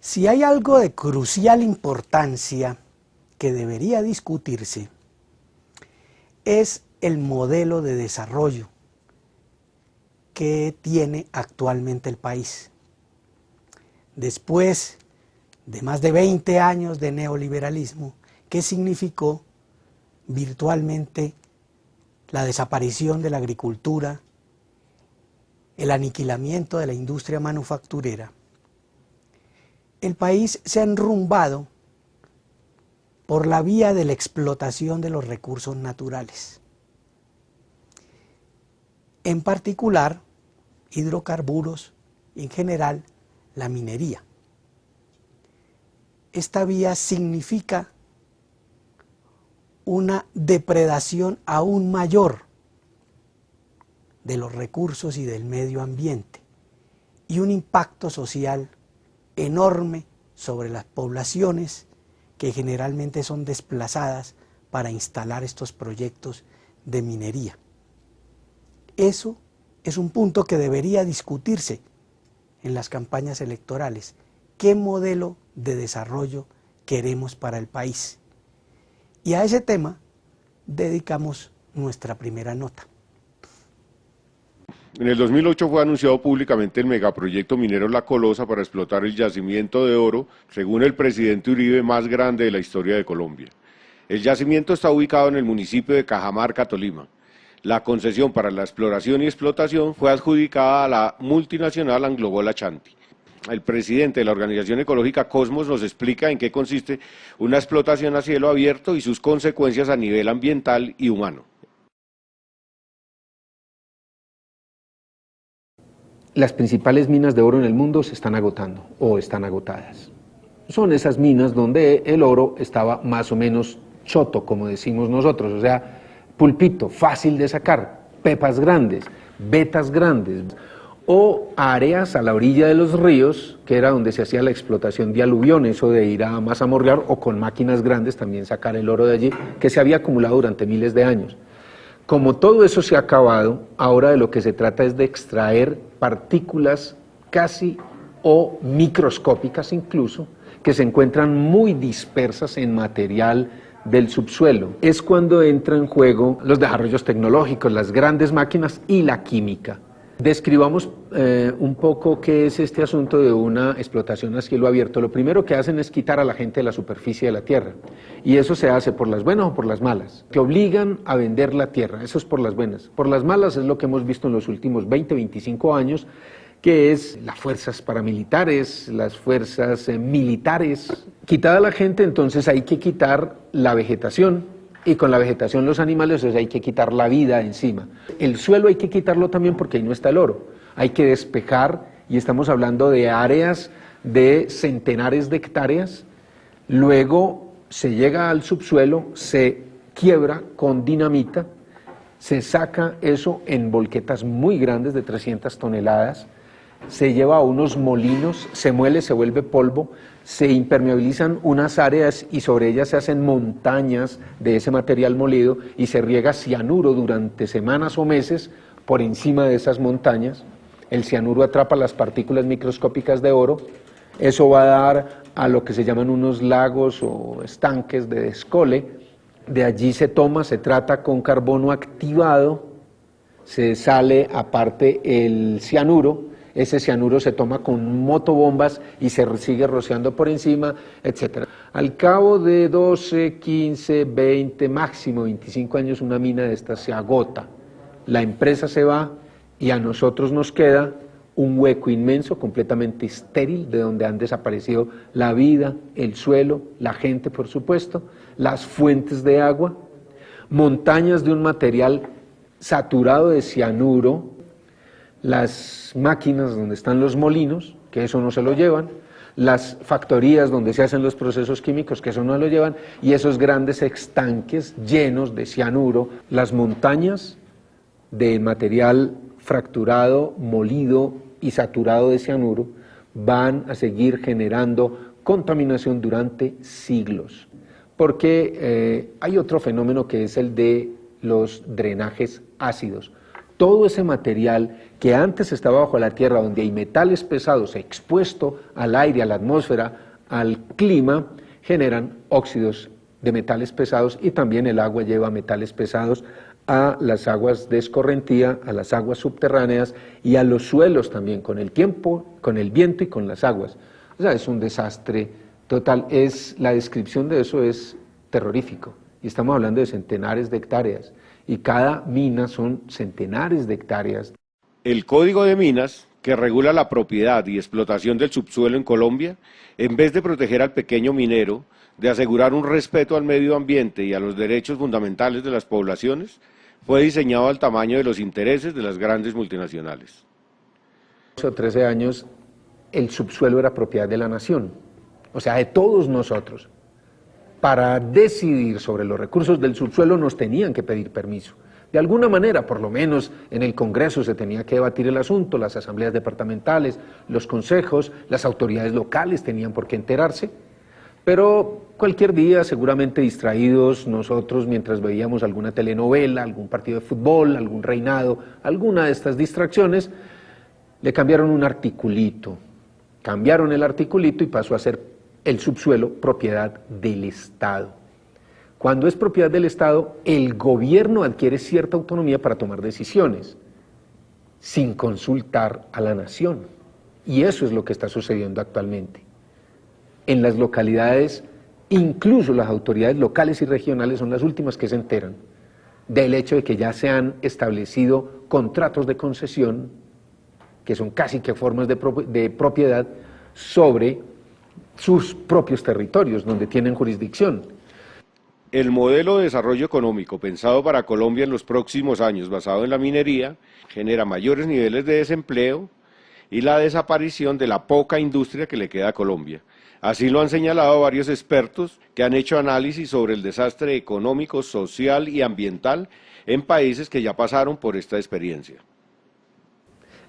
Si hay algo de crucial importancia que debería discutirse, es el modelo de desarrollo que tiene actualmente el país. Después de más de 20 años de neoliberalismo, que significó virtualmente la desaparición de la agricultura, el aniquilamiento de la industria manufacturera, el país se ha enrumbado por la vía de la explotación de los recursos naturales. En particular, hidrocarburos y en general la minería. Esta vía significa una depredación aún mayor de los recursos y del medio ambiente y un impacto social enorme sobre las poblaciones que generalmente son desplazadas para instalar estos proyectos de minería. Eso es un punto que debería discutirse en las campañas electorales. ¿Qué modelo de desarrollo queremos para el país? Y a ese tema dedicamos nuestra primera nota. En el 2008 fue anunciado públicamente el megaproyecto minero La Colosa para explotar el yacimiento de oro, según el presidente Uribe, más grande de la historia de Colombia. El yacimiento está ubicado en el municipio de Cajamarca, Tolima. La concesión para la exploración y explotación fue adjudicada a la multinacional Anglobol Ashanti. El presidente de la organización ecológica Cosmos nos explica en qué consiste una explotación a cielo abierto y sus consecuencias a nivel ambiental y humano. Las principales minas de oro en el mundo se están agotando o están agotadas. Son esas minas donde el oro estaba más o menos choto, como decimos nosotros, o sea, pulpito, fácil de sacar, pepas grandes, vetas grandes, o áreas a la orilla de los ríos, que era donde se hacía la explotación de aluviones o de ir a mazamorrear o con máquinas grandes también sacar el oro de allí, que se había acumulado durante miles de años. Como todo eso se ha acabado, ahora de lo que se trata es de extraer partículas casi o microscópicas incluso, que se encuentran muy dispersas en material del subsuelo. Es cuando entra en juego los desarrollos tecnológicos, las grandes máquinas y la química. Describamos un poco qué es este asunto de una explotación a cielo abierto. Lo primero que hacen es quitar a la gente de la superficie de la tierra, y eso se hace por las buenas o por las malas. Te obligan a vender la tierra, eso es por las buenas. Por las malas es lo que hemos visto en los últimos 20, 25 años, que es las fuerzas paramilitares, las fuerzas militares. Quitada la gente, entonces hay que quitar la vegetación, y con la vegetación los animales, entonces hay que quitar la vida encima. El suelo hay que quitarlo también porque ahí no está el oro. Hay que despejar, y estamos hablando de áreas de centenares de hectáreas. Luego se llega al subsuelo, se quiebra con dinamita, se saca eso en volquetas muy grandes de 300 toneladas, se lleva a unos molinos, se muele, se vuelve polvo, se impermeabilizan unas áreas y sobre ellas se hacen montañas de ese material molido y se riega cianuro durante semanas o meses por encima de esas montañas. El cianuro atrapa las partículas microscópicas de oro, eso va a dar a lo que se llaman unos lagos o estanques de descole. De allí se toma, se trata con carbono activado, se sale aparte el cianuro. Ese cianuro se toma con motobombas y se sigue rociando por encima, etc. Al cabo de 12, 15, 20, máximo 25 años, una mina de estas se agota. La empresa se va y a nosotros nos queda un hueco inmenso, completamente estéril, de donde han desaparecido la vida, el suelo, la gente, por supuesto, las fuentes de agua, montañas de un material saturado de cianuro, las máquinas donde están los molinos, que eso no se lo llevan, las factorías donde se hacen los procesos químicos, que eso no lo llevan, y esos grandes estanques llenos de cianuro, las montañas de material fracturado, molido y saturado de cianuro, van a seguir generando contaminación durante siglos. Porque hay otro fenómeno que es el de los drenajes ácidos. todo ese material que antes estaba bajo la tierra, donde hay metales pesados expuestos al aire, a la atmósfera, al clima, generan óxidos de metales pesados, y también el agua lleva metales pesados a las aguas de escorrentía, a las aguas subterráneas y a los suelos también, con el tiempo, con el viento y con las aguas. O sea, es un desastre total. La descripción de eso es terrorífico, y estamos hablando de centenares de hectáreas, y cada mina son centenares de hectáreas. El Código de Minas, que regula la propiedad y explotación del subsuelo en Colombia, en vez de proteger al pequeño minero, de asegurar un respeto al medio ambiente y a los derechos fundamentales de las poblaciones, fue diseñado al tamaño de los intereses de las grandes multinacionales. Hace 13 años el subsuelo era propiedad de la nación, o sea, de todos nosotros. Para decidir sobre los recursos del subsuelo nos tenían que pedir permiso. De alguna manera, por lo menos en el Congreso se tenía que debatir el asunto, las asambleas departamentales, los consejos, las autoridades locales tenían por qué enterarse, pero cualquier día, seguramente distraídos nosotros mientras veíamos alguna telenovela, algún partido de fútbol, algún reinado, alguna de estas distracciones, le cambiaron un articulito, cambiaron el articulito y pasó a ser el subsuelo propiedad del Estado. Cuando es propiedad del Estado, el gobierno adquiere cierta autonomía para tomar decisiones, sin consultar a la nación. Y eso es lo que está sucediendo actualmente. En las localidades, incluso las autoridades locales y regionales son las últimas que se enteran del hecho de que ya se han establecido contratos de concesión, que son casi que formas de propiedad, sobre sus propios territorios, donde tienen jurisdicción. El modelo de desarrollo económico pensado para Colombia en los próximos años, basado en la minería, genera mayores niveles de desempleo y la desaparición de la poca industria que le queda a Colombia. Así lo han señalado varios expertos que han hecho análisis sobre el desastre económico, social y ambiental en países que ya pasaron por esta experiencia.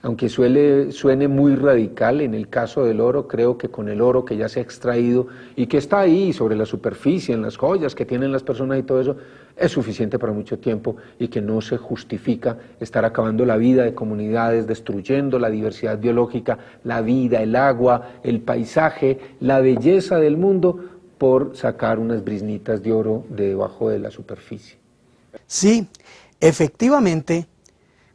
Aunque suene muy radical, en el caso del oro, creo que con el oro que ya se ha extraído y que está ahí sobre la superficie, en las joyas que tienen las personas y todo eso, es suficiente para mucho tiempo, y que no se justifica estar acabando la vida de comunidades, destruyendo la diversidad biológica, la vida, el agua, el paisaje, la belleza del mundo, por sacar unas briznitas de oro de debajo de la superficie. Sí, efectivamente,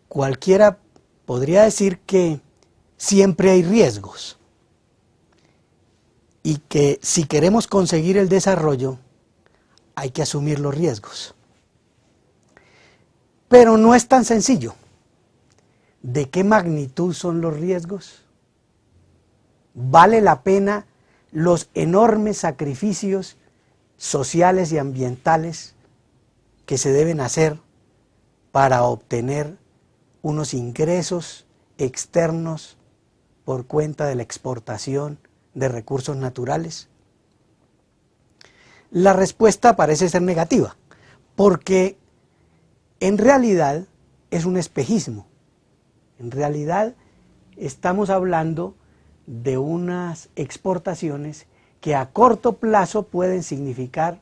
cualquiera podría decir que siempre hay riesgos, y que si queremos conseguir el desarrollo hay que asumir los riesgos. Pero no es tan sencillo. ¿De qué magnitud son los riesgos? ¿Vale la pena los enormes sacrificios sociales y ambientales que se deben hacer para obtener unos ingresos externos por cuenta de la exportación de recursos naturales? La respuesta parece ser negativa, porque en realidad es un espejismo. En realidad estamos hablando de unas exportaciones que a corto plazo pueden significar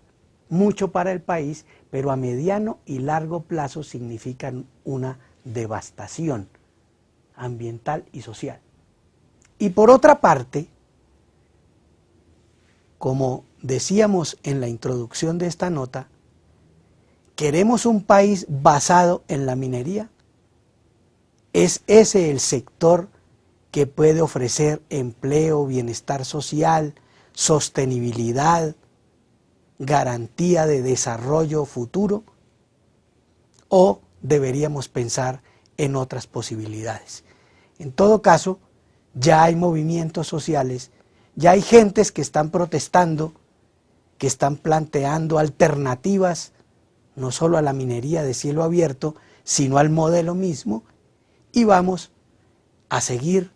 mucho para el país, pero a mediano y largo plazo significan una devastación ambiental y social. Y por otra parte, como decíamos en la introducción de esta nota, ¿queremos un país basado en la minería? ¿Es ese el sector que puede ofrecer empleo, bienestar social, sostenibilidad, garantía de desarrollo futuro? ¿O deberíamos pensar en otras posibilidades? En todo caso, ya hay movimientos sociales, ya hay gentes que están protestando, que están planteando alternativas no solo a la minería de cielo abierto, sino al modelo mismo, y vamos a seguir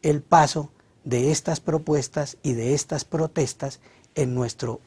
el paso de estas propuestas y de estas protestas en nuestro